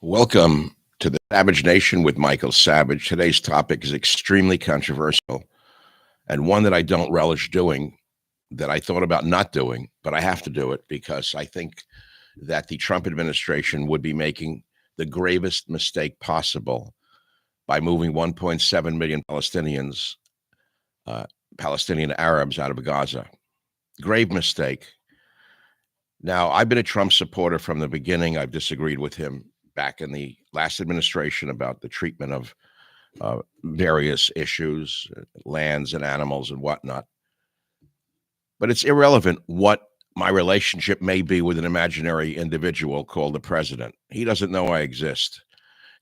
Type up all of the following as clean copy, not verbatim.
Welcome to the Savage Nation with Michael Savage. Today's topic is extremely controversial and one that I don't relish doing, that I thought about not doing, but I have to do it because I think that the Trump administration would be making the gravest mistake possible by moving 1.7 million Palestinians, Palestinian Arabs out of Gaza. Grave mistake. Now, I've been a Trump supporter from the beginning. I've disagreed with him back in the last administration about the treatment of various issues, lands and animals and whatnot. But it's irrelevant what my relationship may be with an imaginary individual called the president. He doesn't know I exist.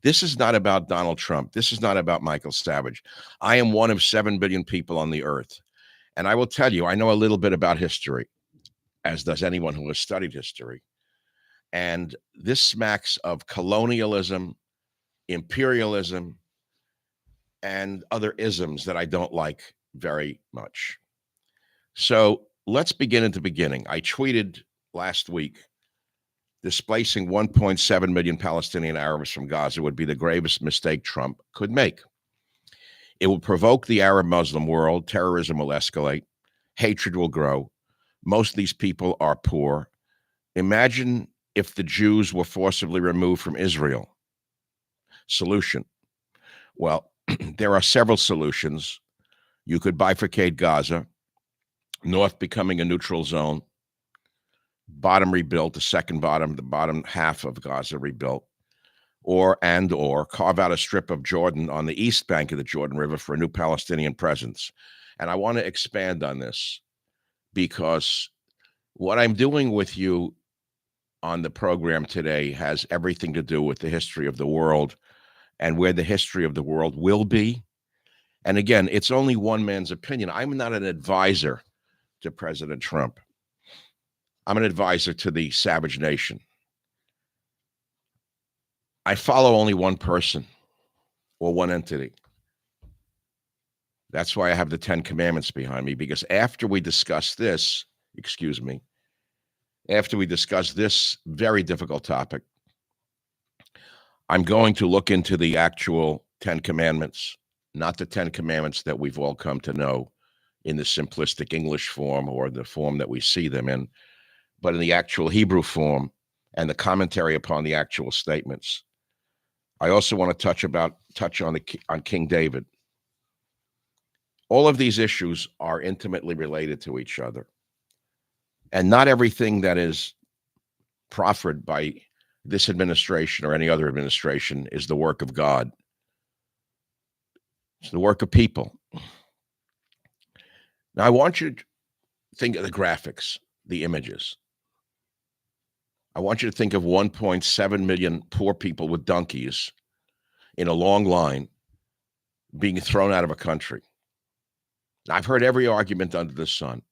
This is not about Donald Trump. This is not about Michael Savage. I am one of 7 billion people on the earth. And I will tell you, I know a little bit about history, as does anyone who has studied history. And this smacks of colonialism, imperialism, and other isms that I don't like very much. So let's begin at the beginning. I tweeted last week, displacing 1.7 million Palestinian Arabs from Gaza would be the gravest mistake Trump could make. It will provoke the Arab Muslim world. Terrorism will escalate. Hatred will grow. Most of these people are poor. Imagine if the Jews were forcibly removed from Israel. Solution. Well, there are several solutions. You could bifurcate Gaza, north becoming a neutral zone, bottom rebuilt, the bottom half of Gaza rebuilt, or carve out a strip of Jordan on the east bank of the Jordan River for a new Palestinian presence. And I want to expand on this because what I'm doing with you on the program today has everything to do with the history of the world and where the history of the world will be. And again, it's only one man's opinion. I'm not an advisor to President Trump. I'm an advisor to the Savage Nation. I follow only one person or one entity. That's why I have the 10 Commandments behind me, because after we discuss this, after we discuss this very difficult topic, I'm going to look into the actual 10 Commandments, not the 10 Commandments that we've all come to know in the simplistic English form or the form that we see them in, but in the actual Hebrew form and the commentary upon the actual statements. I also want to touch on King David. All of these issues are intimately related to each other. And not everything that is proffered by this administration or any other administration is the work of God. It's the work of people. Now, I want you to think of the graphics, the images. I want you to think of 1.7 million poor people with donkeys in a long line being thrown out of a country. Now, I've heard every argument under the sun.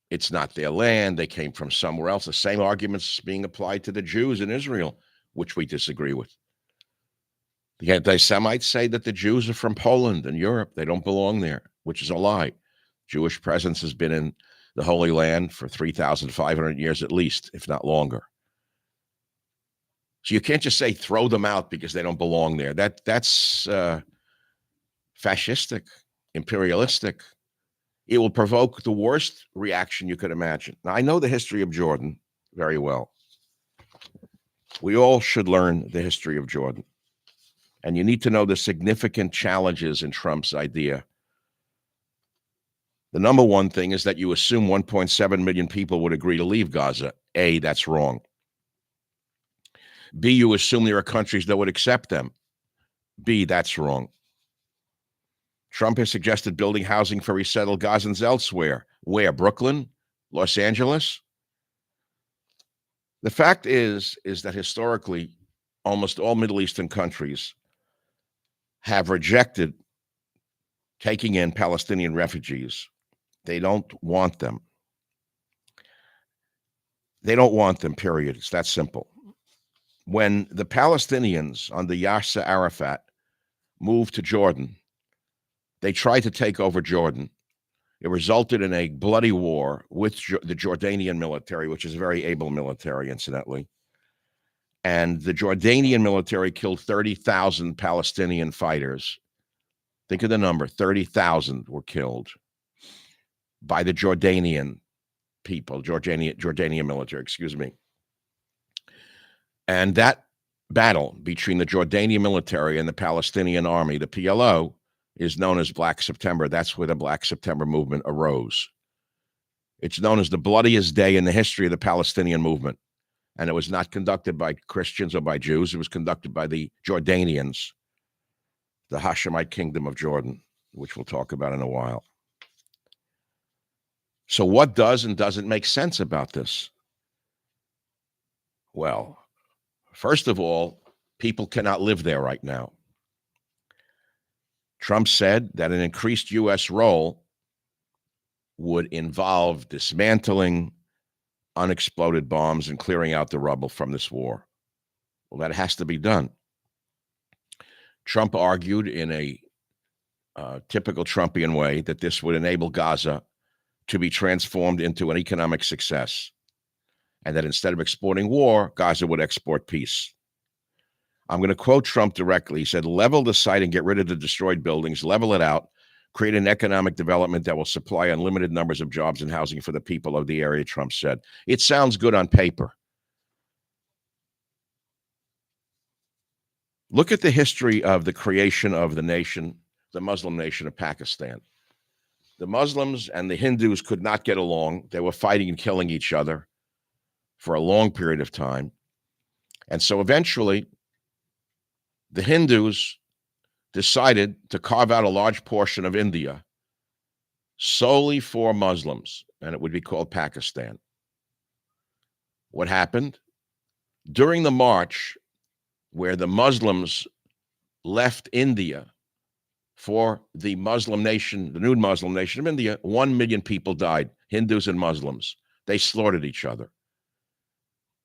It's not their land. They came from somewhere else. The same arguments being applied to the Jews in Israel, which we disagree with. The anti-Semites say that the Jews are from Poland and Europe. They don't belong there, which is a lie. Jewish presence has been in the Holy Land for 3,500 years at least, if not longer. So you can't just say throw them out because they don't belong there. That's fascistic, imperialistic. It will provoke the worst reaction you could imagine. Now, I know the history of Jordan very well. We all should learn the history of Jordan. And you need to know the significant challenges in Trump's idea. The number one thing is that you assume 1.7 million people would agree to leave Gaza. A, that's wrong. B, you assume there are countries that would accept them. B, that's wrong. Trump has suggested building housing for resettled Gazans elsewhere. Where? Brooklyn? Los Angeles? The fact is that historically, almost all Middle Eastern countries have rejected taking in Palestinian refugees. They don't want them. They don't want them, period. It's that simple. When the Palestinians under Yasser Arafat moved to Jordan, they tried to take over Jordan. It resulted in a bloody war with the Jordanian military, which is a very able military, incidentally. And the Jordanian military killed 30,000 Palestinian fighters. Think of the number, 30,000 were killed by the Jordanian people, Jordanian military, excuse me. And that battle between the Jordanian military and the Palestinian army, the PLO, is known as Black September. That's where the Black September movement arose. It's known as the bloodiest day in the history of the Palestinian movement. And it was not conducted by Christians or by Jews. It was conducted by the Jordanians, the Hashemite kingdom of Jordan, which we'll talk about in a while. So what does and doesn't make sense about this? Well, first of all, people cannot live there right now. Trump said that an increased U.S. role would involve dismantling unexploded bombs and clearing out the rubble from this war. Well, that has to be done. Trump argued in a typical Trumpian way that this would enable Gaza to be transformed into an economic success, and that instead of exporting war, Gaza would export peace. I'm going to quote Trump directly. He said, level the site and get rid of the destroyed buildings, level it out, create an economic development that will supply unlimited numbers of jobs and housing for the people of the area, Trump said. It sounds good on paper. Look at the history of the creation of the nation, the Muslim nation of Pakistan. The Muslims and the Hindus could not get along. They were fighting and killing each other for a long period of time. And so eventually, the Hindus decided to carve out a large portion of India solely for Muslims, and it would be called Pakistan. What happened? During the march where the Muslims left India for the Muslim nation, the new Muslim nation of India, 1 million people died, Hindus and Muslims. They slaughtered each other.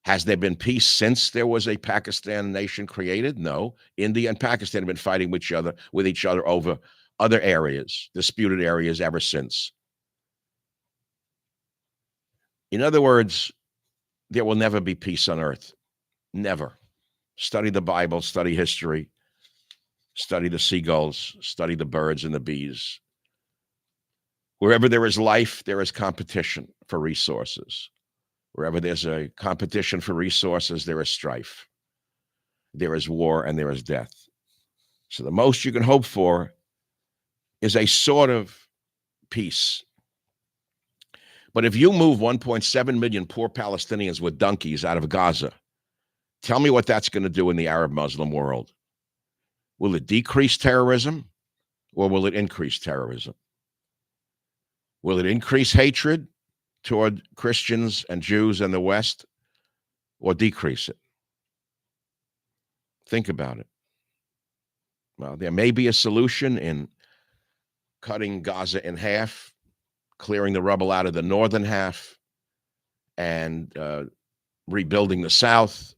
Has there been peace since there was a Pakistan nation created? No. India and Pakistan have been fighting with each other over other areas, disputed areas ever since. In other words, there will never be peace on earth. Never. Study the Bible, study history, study the seagulls, study the birds and the bees. Wherever there is life, there is competition for resources. Wherever there's a competition for resources, there is strife. There is war and there is death. So the most you can hope for is a sort of peace. But if you move 1.7 million poor Palestinians with donkeys out of Gaza, tell me what that's going to do in the Arab Muslim world. Will it decrease terrorism or will it increase terrorism? Will it increase hatred toward Christians and Jews and the West, or decrease it? Think about it. Well, there may be a solution in cutting Gaza in half, clearing the rubble out of the northern half, and rebuilding the south.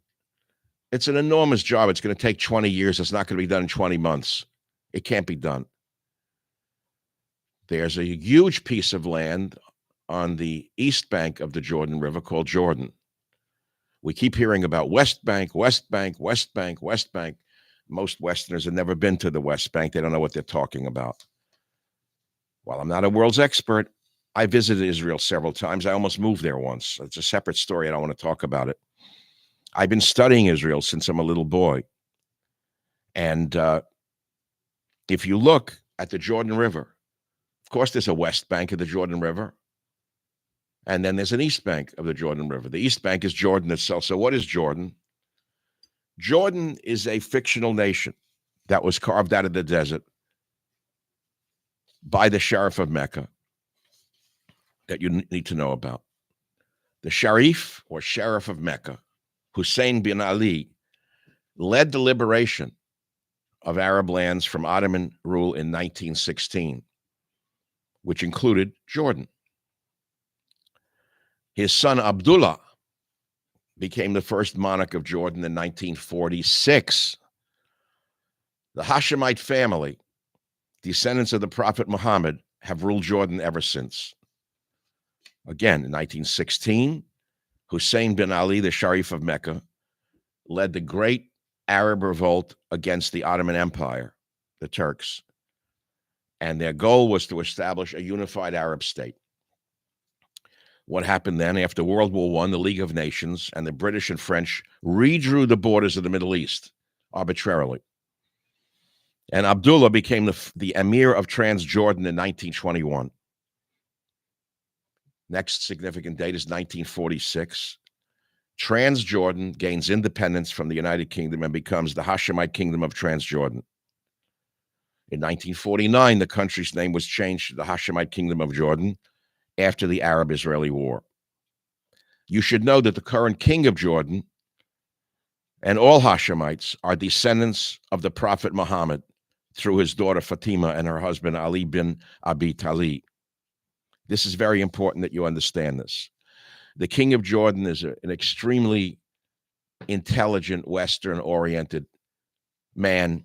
It's an enormous job. It's going to take 20 years. It's not going to be done in 20 months. It can't be done. There's a huge piece of land on the east bank of the Jordan River called Jordan. We keep hearing about West Bank, West Bank, West Bank, West Bank. Most Westerners have never been to the West Bank. They don't know what they're talking about. While I'm not a world's expert, I visited Israel several times. I almost moved there once. It's a separate story. I don't want to talk about it. I've been studying Israel since I'm a little boy. And if you look at the Jordan River, of course, there's a West Bank of the Jordan River. And then there's an East Bank of the Jordan River. The East Bank is Jordan itself. So what is Jordan? Jordan is a fictional nation that was carved out of the desert by the Sheriff of Mecca that you need to know about. The Sharif, or Sheriff of Mecca, Hussein bin Ali, led the liberation of Arab lands from Ottoman rule in 1916, which included Jordan. His son Abdullah became the first monarch of Jordan in 1946. The Hashemite family, descendants of the Prophet Muhammad, have ruled Jordan ever since. Again, in 1916, Hussein bin Ali, the Sharif of Mecca, led the great Arab revolt against the Ottoman Empire, the Turks. And their goal was to establish a unified Arab state. What happened then? After World War I, the League of Nations and the British and French redrew the borders of the Middle East arbitrarily. And Abdullah became the emir of Transjordan in 1921. Next significant date is 1946. Transjordan gains independence from the United Kingdom and becomes the Hashemite Kingdom of Transjordan. In 1949, the country's name was changed to the Hashemite Kingdom of Jordan after the Arab-Israeli War. You should know that the current king of Jordan and all Hashemites are descendants of the Prophet Muhammad through his daughter Fatima and her husband Ali bin Abi Talib. This is very important that you understand this. The king of Jordan is an extremely intelligent, Western-oriented man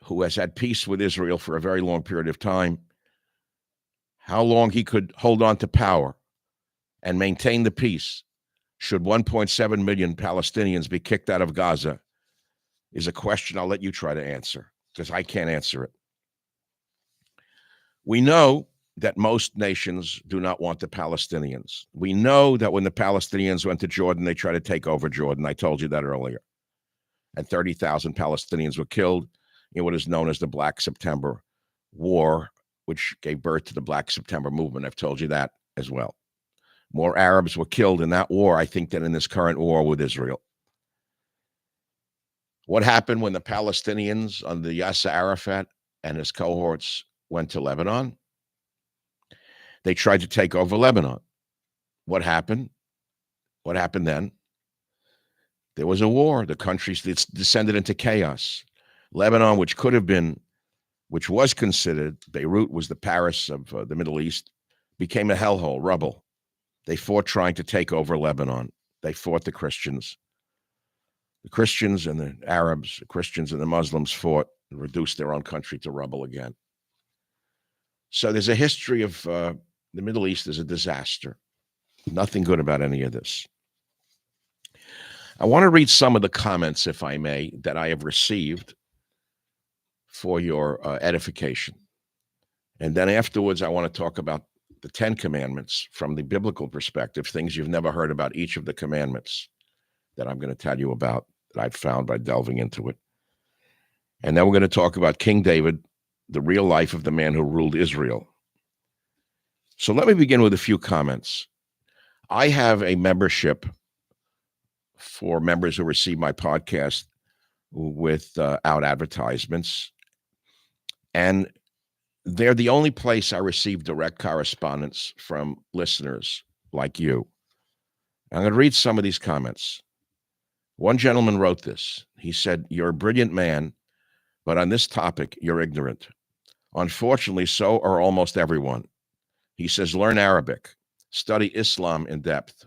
who has had peace with Israel for a very long period of time. How long he could hold on to power and maintain the peace should 1.7 million Palestinians be kicked out of Gaza is a question I'll let you try to answer, because I can't answer it. We know that most nations do not want the Palestinians. We know that when the Palestinians went to Jordan, they tried to take over Jordan. I told you that earlier. And 30,000 Palestinians were killed in what is known as the Black September War, which gave birth to the Black September movement. I've told you that as well. More Arabs were killed in that war, I think, than in this current war with Israel. What happened when the Palestinians under Yasser Arafat and his cohorts went to Lebanon? They tried to take over Lebanon. What happened? What happened then? There was a war. The country descended into chaos. Lebanon, which was considered, Beirut was the Paris of the Middle East, became a hellhole, rubble. They fought trying to take over Lebanon. They fought the Christians. The Christians and the Arabs, the Christians and the Muslims fought and reduced their own country to rubble again. So there's a history of the Middle East as a disaster. Nothing good about any of this. I want to read some of the comments, if I may, that I have received for your edification. And then afterwards, I want to talk about the 10 commandments from the biblical perspective, things you've never heard about each of the commandments that I'm going to tell you about that I've found by delving into it. And then we're going to talk about King David, the real life of the man who ruled Israel. So let me begin with a few comments. I have a membership for members who receive my podcast without advertisements. And they're the only place I receive direct correspondence from listeners like you. I'm going to read some of these comments. One gentleman wrote this. He said, "You're a brilliant man, but on this topic, you're ignorant. Unfortunately, so are almost everyone." He says, "Learn Arabic. Study Islam in depth.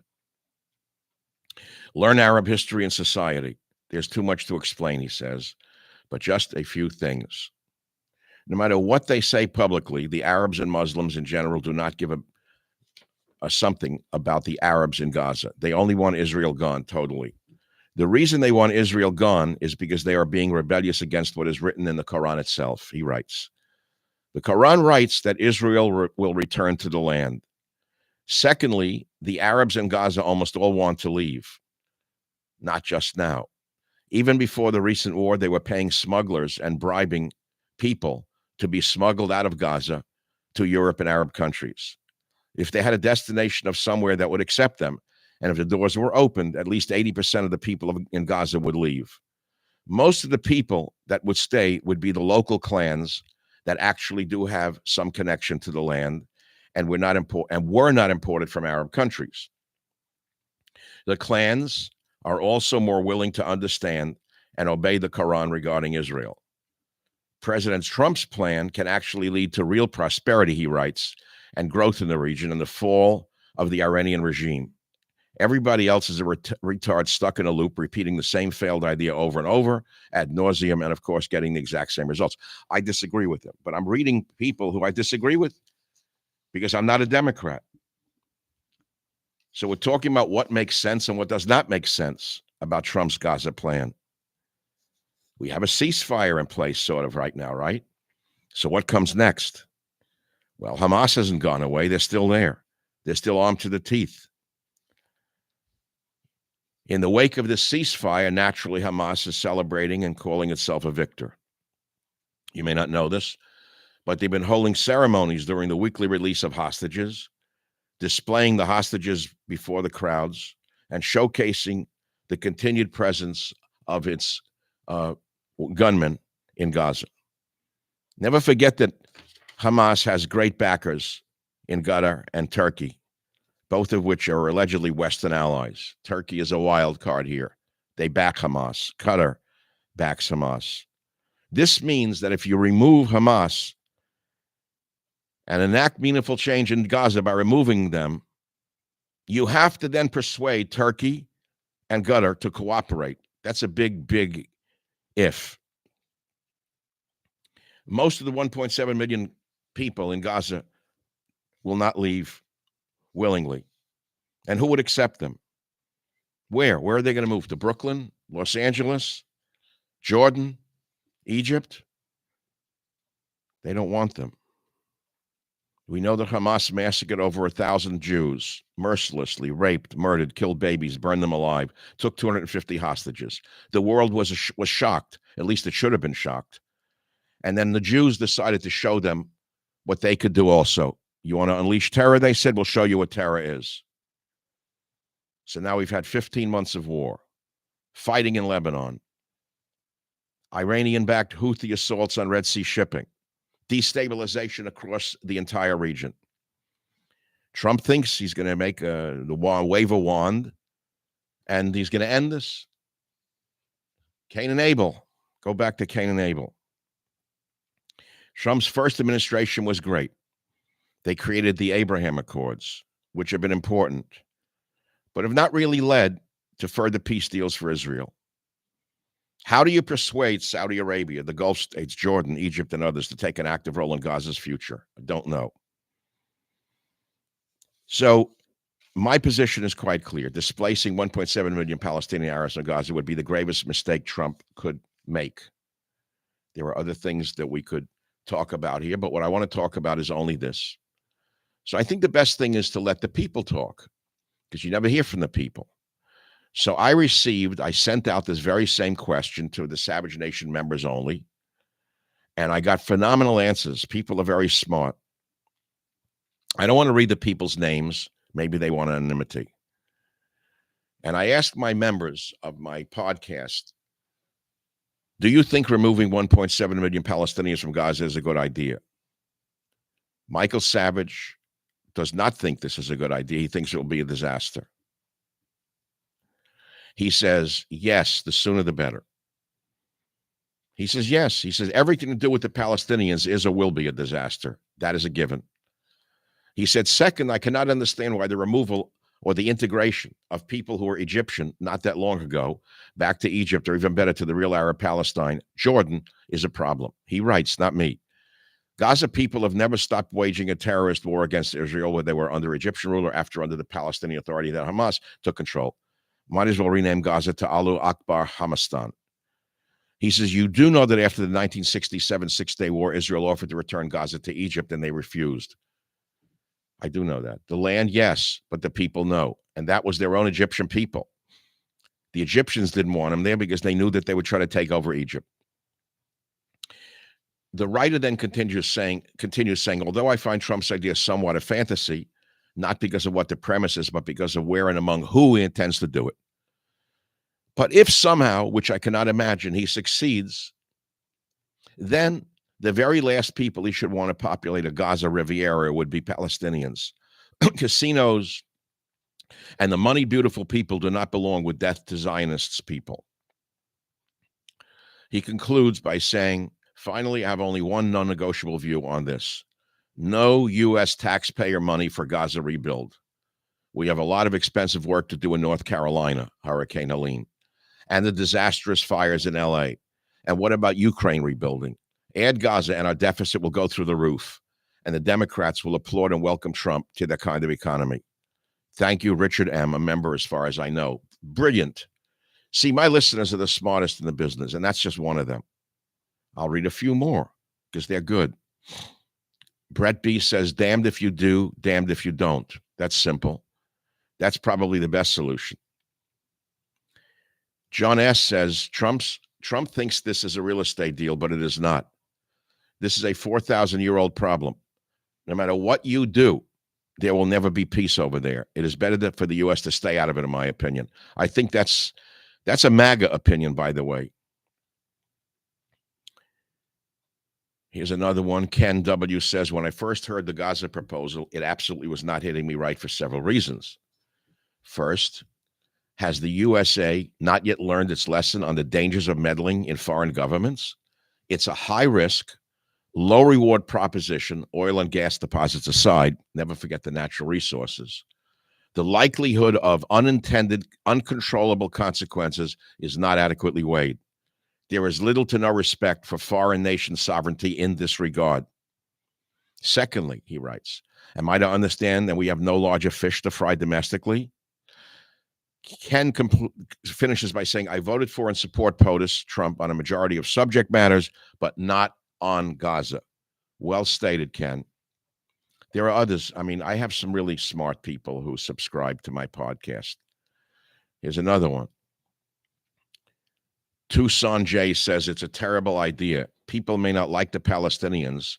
Learn Arab history and society. There's too much to explain," he says, "but just a few things. No matter what they say publicly, the Arabs and Muslims in general do not give a something about the Arabs in Gaza. They only want Israel gone totally. The reason they want Israel gone is because they are being rebellious against what is written in the Quran itself," he writes. The Quran writes that Israel will return to the land. Secondly, the Arabs in Gaza almost all want to leave. Not just now. Even before the recent war, they were paying smugglers and bribing people to be smuggled out of Gaza to Europe and Arab countries. If they had a destination of somewhere that would accept them, and if the doors were opened, at least 80% of the people in Gaza would leave. Most of the people that would stay would be the local clans that actually do have some connection to the land and were not imported from Arab countries. The clans are also more willing to understand and obey the Quran regarding Israel. President Trump's plan can actually lead to real prosperity, he writes, and growth in the region and the fall of the Iranian regime. Everybody else is a retard stuck in a loop, repeating the same failed idea over and over, ad nauseum, and of course, getting the exact same results. I disagree with them, but I'm reading people who I disagree with because I'm not a Democrat. So we're talking about what makes sense and what does not make sense about Trump's Gaza plan. We have a ceasefire in place sort of right now, right? So what comes next? Well, Hamas hasn't gone away. They're still there. They're still armed to the teeth. In the wake of this ceasefire, naturally, Hamas is celebrating and calling itself a victor. You may not know this, but they've been holding ceremonies during the weekly release of hostages, displaying the hostages before the crowds, and showcasing the continued presence of its gunmen in Gaza. Never forget that Hamas has great backers in Qatar and Turkey, both of which are allegedly Western allies. Turkey is a wild card here. They back Hamas. Qatar backs Hamas. This means that if you remove Hamas and enact meaningful change in Gaza by removing them, you have to then persuade Turkey and Qatar to cooperate. That's a big, big if. Most of the 1.7 million people in Gaza will not leave willingly. And who would accept them? Where? Where are they going to move? To Brooklyn, Los Angeles, Jordan, Egypt? They don't want them. We know that Hamas massacred over 1,000 Jews, mercilessly raped, murdered, killed babies, burned them alive, took 250 hostages. The world was shocked. At least it should have been shocked. And then the Jews decided to show them what they could do also. You want to unleash terror? They said, we'll show you what terror is. So now we've had 15 months of war, fighting in Lebanon, Iranian-backed Houthi assaults on Red Sea shipping, destabilization across the entire region. Trump thinks he's going to make wave a wand, and he's going to end this. Cain and Abel. Go back to Cain and Abel. Trump's first administration was great. They created the Abraham Accords, which have been important, but have not really led to further peace deals for Israel. How do you persuade Saudi Arabia, the Gulf states, Jordan, Egypt, and others to take an active role in Gaza's future? I don't know. So my position is quite clear. Displacing 1.7 million Palestinian Arabs in Gaza would be the gravest mistake Trump could make. There are other things that we could talk about here, but what I want to talk about is only this. So I think the best thing is to let the people talk, because you never hear from the people. So I sent out this very same question to the Savage Nation members only, and I got phenomenal answers. People are very smart. I don't want to read the people's names. Maybe they want anonymity. And I asked my members of my podcast, do you think removing 1.7 million Palestinians from Gaza is a good idea? Michael Savage does not think this is a good idea. He thinks it will be a disaster. He says, yes, the sooner the better. He says, yes. He says, everything to do with the Palestinians is or will be a disaster. That is a given. He said, second, I cannot understand why the removal or the integration of people who were Egyptian not that long ago back to Egypt, or even better, to the real Arab Palestine, Jordan, is a problem. He writes, not me. Gaza people have never stopped waging a terrorist war against Israel, whether they were under Egyptian rule or after under the Palestinian Authority that Hamas took control. Might as well rename Gaza to Alu Akbar Hamastan. He says, you do know that after the 1967 Six-Day War, Israel offered to return Gaza to Egypt, and they refused. I do know that. The land, yes, but the people, no. And that was their own Egyptian people. The Egyptians didn't want them there because they knew that they would try to take over Egypt. The writer then continues saying, although I find Trump's idea somewhat a fantasy, not because of what the premise is, but because of where and among who he intends to do it. But if somehow, which I cannot imagine, he succeeds, then the very last people he should want to populate a Gaza Riviera would be Palestinians. Casinos and the money beautiful people do not belong with death to Zionists people. He concludes by saying, finally, I have only one non-negotiable view on this. No U.S. taxpayer money for Gaza rebuild. We have a lot of expensive work to do in North Carolina, Hurricane Helene, and the disastrous fires in L.A. And what about Ukraine rebuilding? Add Gaza and our deficit will go through the roof, and the Democrats will applaud and welcome Trump to that kind of economy. Thank you, Richard M., a member as far as I know. Brilliant. See, my listeners are the smartest in the business, and that's just one of them. I'll read a few more because they're good. Brett B says, damned if you do, damned if you don't. That's simple. That's probably the best solution. John S. says, Trump thinks this is a real estate deal, but it is not. This is a 4,000-year-old problem. No matter what you do, there will never be peace over there. It is better for the U.S. to stay out of it, in my opinion. I think that's a MAGA opinion, by the way. Here's another one. Ken W. says, when I first heard the Gaza proposal, it absolutely was not hitting me right for several reasons. First, has the USA not yet learned its lesson on the dangers of meddling in foreign governments? It's a high-risk, low-reward proposition, oil and gas deposits aside. Never forget the natural resources. The likelihood of unintended, uncontrollable consequences is not adequately weighed. There is little to no respect for foreign nation sovereignty in this regard. Secondly, he writes, am I to understand that we have no larger fish to fry domestically? Ken finishes by saying, I voted for and support POTUS, Trump, on a majority of subject matters, but not on Gaza. Well stated, Ken. There are others. I mean, I have some really smart people who subscribe to my podcast. Here's another one. Tucson J says it's a terrible idea. People may not like the Palestinians,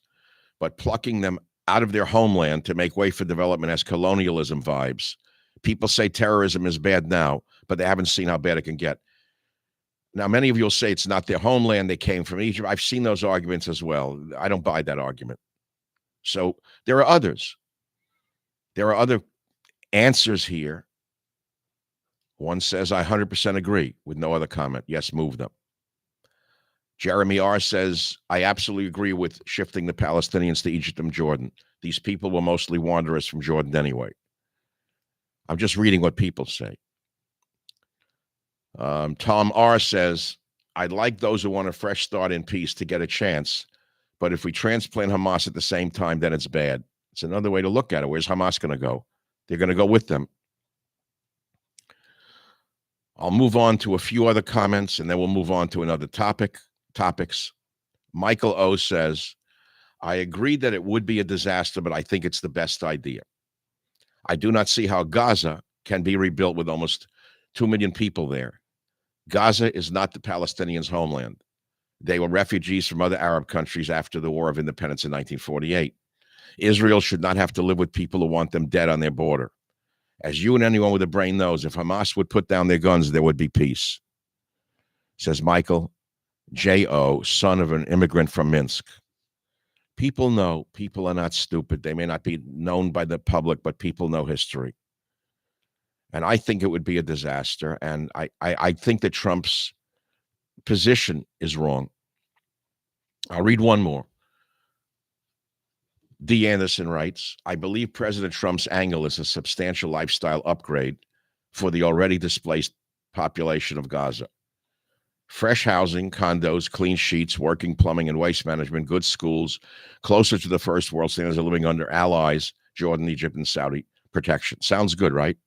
but plucking them out of their homeland to make way for development has colonialism vibes. People say terrorism is bad now, but they haven't seen how bad it can get. Now, many of you will say it's not their homeland. They came from Egypt. I've seen those arguments as well. I don't buy that argument. So there are others. There are other answers here. One says, I 100% agree, with no other comment. Yes, move them. Jeremy R. says, I absolutely agree with shifting the Palestinians to Egypt and Jordan. These people were mostly wanderers from Jordan anyway. I'm just reading what people say. Tom R. says, I'd like those who want a fresh start in peace to get a chance, but if we transplant Hamas at the same time, then it's bad. It's another way to look at it. Where's Hamas going to go? They're going to go with them. I'll move on to a few other comments, and then we'll move on to another topics. Michael O. says, I agree that it would be a disaster, but I think it's the best idea. I do not see how Gaza can be rebuilt with almost 2 million people there. Gaza is not the Palestinians' homeland. They were refugees from other Arab countries after the War of Independence in 1948. Israel should not have to live with people who want them dead on their border. As you and anyone with a brain knows, if Hamas would put down their guns, there would be peace. Says Michael J.O., son of an immigrant from Minsk. People know. People are not stupid. They may not be known by the public, but people know history. And I think it would be a disaster. And I think that Trump's position is wrong. I'll read one more. D. Anderson writes, I believe President Trump's angle is a substantial lifestyle upgrade for the already displaced population of Gaza. Fresh housing, condos, clean sheets, working plumbing and waste management, good schools, closer to the first world standards of living under allies, Jordan, Egypt, and Saudi protection. Sounds good, right?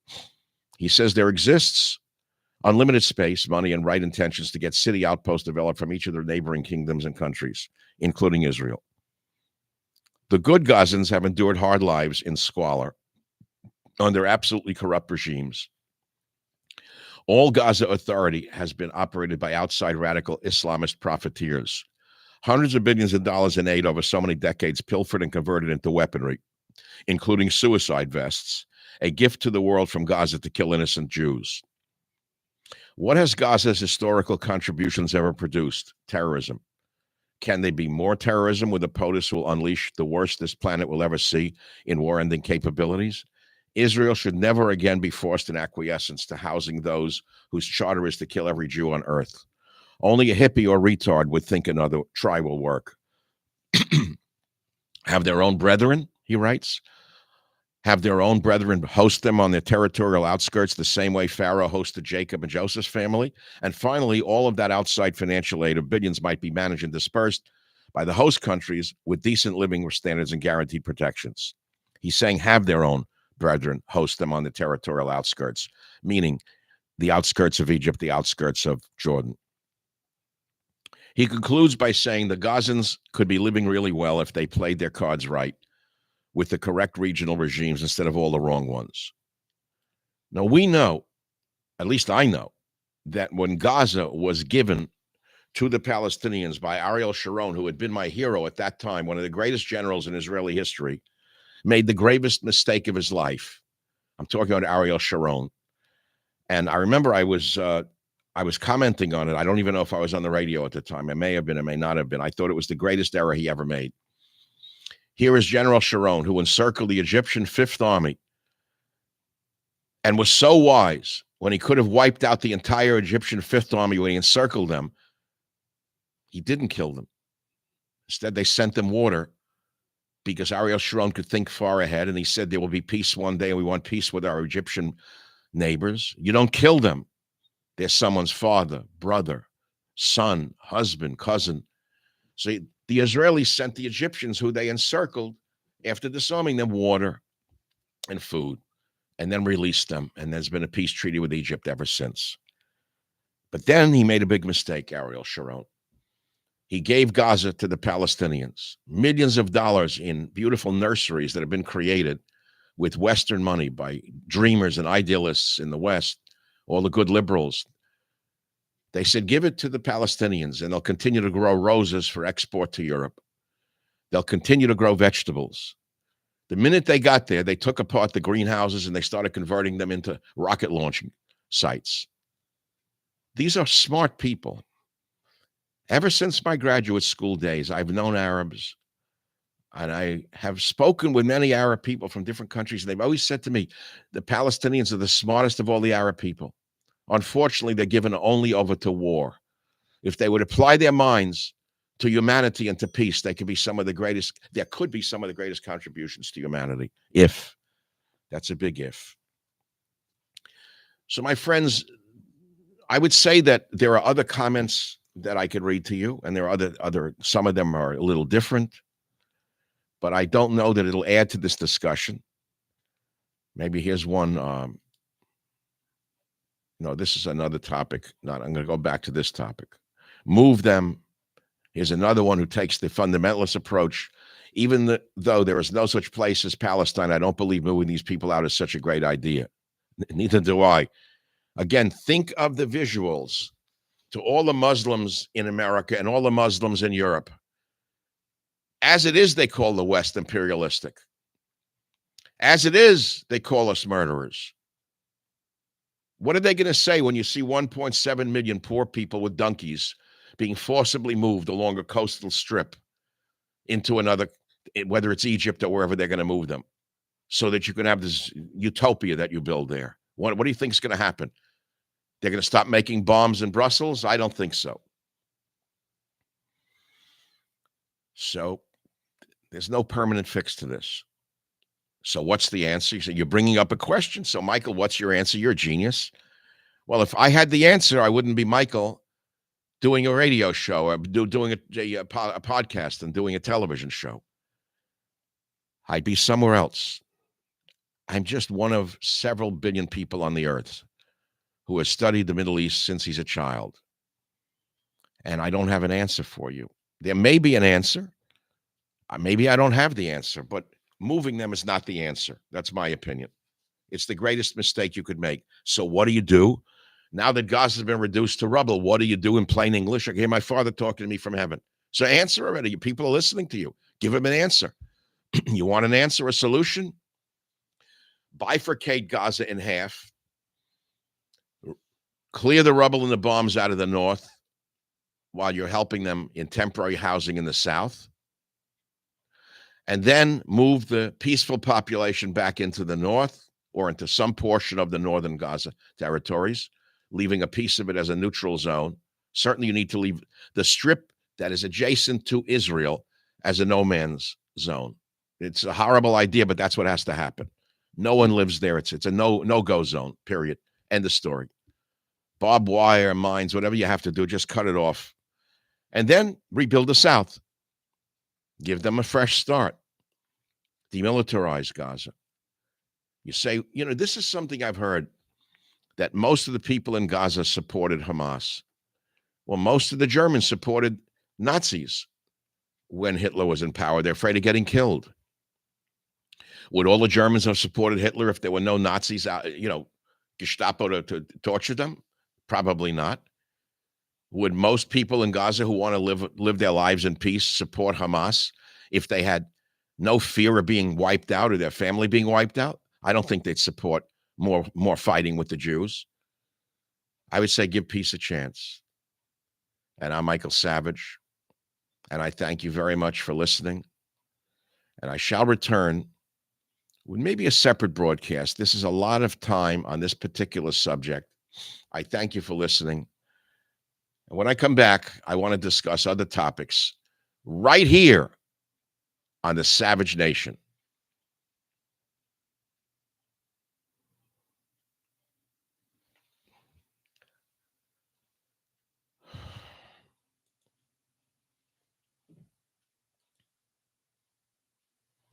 He says there exists unlimited space, money, and right intentions to get city outposts developed from each of their neighboring kingdoms and countries, including Israel. The good Gazans have endured hard lives in squalor under absolutely corrupt regimes. All Gaza Authority has been operated by outside radical Islamist profiteers. Hundreds of billions of dollars in aid over so many decades pilfered and converted into weaponry, including suicide vests, a gift to the world from Gaza to kill innocent Jews. What has Gaza's historical contributions ever produced? Terrorism. Can there be more terrorism with a POTUS who will unleash the worst this planet will ever see in war-ending capabilities? Israel should never again be forced in acquiescence to housing those whose charter is to kill every Jew on earth. Only a hippie or retard would think another try will work. Have their own brethren, he writes. Have their own brethren host them on their territorial outskirts the same way Pharaoh hosted Jacob and Joseph's family. And finally, all of that outside financial aid of billions might be managed and dispersed by the host countries with decent living standards and guaranteed protections. He's saying have their own brethren host them on the territorial outskirts, meaning the outskirts of Egypt, the outskirts of Jordan. He concludes by saying the Gazans could be living really well if they played their cards right with the correct regional regimes instead of all the wrong ones. Now, we know, at least I know, that when Gaza was given to the Palestinians by Ariel Sharon, who had been my hero at that time, one of the greatest generals in Israeli history, made the gravest mistake of his life. I'm talking about Ariel Sharon. And I remember I was commenting on it. I don't even know if I was on the radio at the time. I may have been, I may not have been. I thought it was the greatest error he ever made. Here is General Sharon, who encircled the Egyptian Fifth Army and was so wise when he could have wiped out the entire Egyptian Fifth Army when he encircled them. He didn't kill them. Instead, they sent them water because Ariel Sharon could think far ahead, and he said there will be peace one day, and we want peace with our Egyptian neighbors. You don't kill them. They're someone's father, brother, son, husband, cousin. So the Israelis sent the Egyptians, who they encircled, after disarming them, water and food, and then released them. And there's been a peace treaty with Egypt ever since. But then he made a big mistake, Ariel Sharon. He gave Gaza to the Palestinians, millions of dollars in beautiful nurseries that have been created with Western money by dreamers and idealists in the West, all the good liberals. They said, give it to the Palestinians, and they'll continue to grow roses for export to Europe. They'll continue to grow vegetables. The minute they got there, they took apart the greenhouses and they started converting them into rocket launching sites. These are smart people. Ever since my graduate school days, I've known Arabs, and I have spoken with many Arab people from different countries, and they've always said to me, the Palestinians are the smartest of all the Arab people. Unfortunately, they're given only over to war. If they would apply their minds to humanity and to peace, they could be some of the greatest, there could be some of the greatest contributions to humanity. If. That's a big if. So, my friends, I would say that there are other comments that I could read to you, and there are other some of them are a little different, but I don't know that it'll add to this discussion. Maybe here's one. No, this is another topic. I'm going to go back to this topic. Move them. Here's another one who takes the fundamentalist approach. Even though there is no such place as Palestine, I don't believe moving these people out is such a great idea. Neither do I. Again, think of the visuals to all the Muslims in America and all the Muslims in Europe. As it is, they call the West imperialistic. As it is, they call us murderers. What are they going to say when you see 1.7 million poor people with donkeys being forcibly moved along a coastal strip into another, whether it's Egypt or wherever they're going to move them, so that you can have this utopia that you build there? What do you think is going to happen? They're going to stop making bombs in Brussels? I don't think so. So there's no permanent fix to this. So what's the answer? You say, you're bringing up a question. So, Michael, what's your answer? You're a genius. Well, if I had the answer, I wouldn't be Michael doing a radio show or doing a podcast and doing a television show. I'd be somewhere else. I'm just one of several billion people on the earth who has studied the Middle East since he's a child. And I don't have an answer for you. There may be an answer. Maybe I don't have the answer, but moving them is not the answer. That's my opinion. It's the greatest mistake you could make. So what do you do? Now that Gaza has been reduced to rubble, what do you do in plain English? I can hear my father talking to me from heaven. So answer already. People are listening to you. Give him an answer. You want an answer, a solution? Bifurcate Gaza in half. Clear the rubble and the bombs out of the north while you're helping them in temporary housing in the south. And then move the peaceful population back into the north or into some portion of the northern Gaza territories, leaving a piece of it as a neutral zone. Certainly you need to leave the strip that is adjacent to Israel as a no man's zone. It's a horrible idea, but that's what has to happen. No one lives there. It's a no-go zone, period. End of story. Barbed wire, mines, whatever you have to do, just cut it off. And then rebuild the South. Give them a fresh start. Demilitarize Gaza. You say, this is something I've heard that most of the people in Gaza supported Hamas. Well, most of the Germans supported Nazis when Hitler was in power. They're afraid of getting killed. Would all the Germans have supported Hitler if there were no Nazis out, Gestapo to torture them? Probably not. Would most people in Gaza who want to live their lives in peace support Hamas if they had no fear of being wiped out or their family being wiped out? I don't think they'd support more fighting with the Jews. I would say give peace a chance. And I'm Michael Savage, and I thank you very much for listening. And I shall return with maybe a separate broadcast. This is a lot of time on this particular subject. I thank you for listening. And when I come back, I want to discuss other topics right here on the Savage Nation.